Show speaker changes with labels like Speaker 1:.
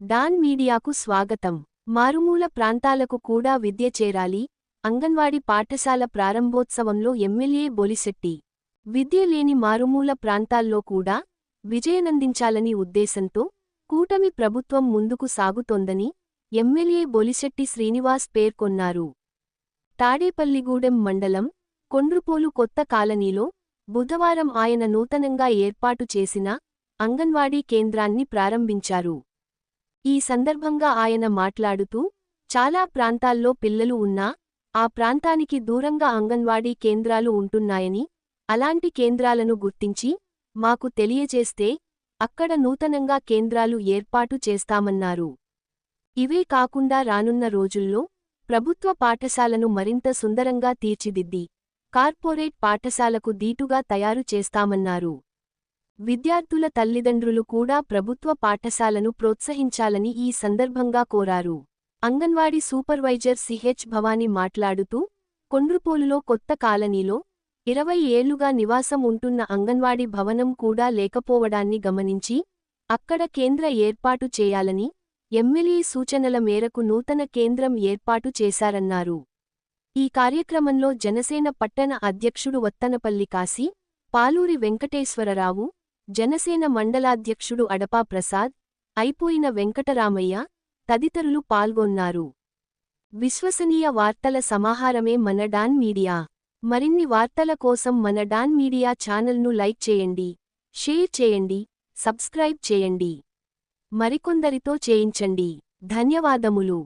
Speaker 1: Don మీడియాకు స్వాగతం. మారుమూల ప్రాంతాలకు కూడా విద్య చేరాలి. అంగన్వాడీ పాఠశాల ప్రారంభోత్సవంలో ఎమ్మెల్యే బొలిశెట్టి. విద్య లేని మారుమూల ప్రాంతాల్లో కూడా విజయనందించాలని ఉద్దేశంతో కూటమి ప్రభుత్వం ముందుకు సాగుతోందని ఎమ్మెల్యే బొలిశెట్టి శ్రీనివాస్ పేర్కొన్నారు. తాడేపల్లిగూడెం మండలం కొండ్రుపోలు కొత్త కాలనీలో బుధవారం ఆయన నూతనంగా ఏర్పాటు చేసిన అంగన్వాడీ కేంద్రాన్ని ప్రారంభించారు. ఈ సందర్భంగా ఆయన మాట్లాడుతూ, చాలా ప్రాంతాల్లో పిల్లలు ఉన్నా ఆ ప్రాంతానికి దూరంగా అంగన్వాడీ కేంద్రాలు ఉంటున్నాయని, అలాంటి కేంద్రాలను గుర్తించి మాకు తెలియజేస్తే అక్కడ నూతనంగా కేంద్రాలు ఏర్పాటు చేస్తామన్నారు. ఇవే కాకుండా రానున్న రోజుల్లో ప్రభుత్వ పాఠశాలను మరింత సుందరంగా తీర్చిదిద్ది కార్పొరేట్ పాఠశాలకు దీటుగా తయారు చేస్తామన్నారు. విద్యార్థుల తల్లిదండ్రులు కూడా ప్రభుత్వ పాఠశాలను ప్రోత్సహించాలని ఈ సందర్భంగా కోరారు. అంగన్వాడీ సూపర్వైజర్ సిహెచ్ భవానీ మాట్లాడుతూ, కొండ్రుపోలులో కొత్త కాలనీలో 20 ఏళ్లుగా నివాసం ఉంటున్న అంగన్వాడీ భవనం కూడా లేకపోవడాన్ని గమనించి అక్కడ కేంద్ర ఏర్పాటు చేయాలని ఎమ్మెల్యే సూచనల మేరకు నూతన కేంద్రం ఏర్పాటు చేశారన్నారు. ఈ కార్యక్రమంలో జనసేన పట్టణ అధ్యక్షుడు వత్తనపల్లి కాశీ, పాలూరి వెంకటేశ్వరరావు, జనసేన మండలాధ్యక్షుడు అడపా ప్రసాద్, అయిపోయిన వెంకటరామయ్య తదితరులు పాల్గొన్నారు. విశ్వసనీయ వార్తల సమాహారమే మన డాన్ మీడియా. మరిన్ని వార్తల కోసం మన డాన్ మీడియా ఛానల్ను లైక్ చేయండి, షేర్ చేయండి, సబ్స్క్రైబ్ చేయండి. మరికొందరితో చేయించండి. ధన్యవాదములు.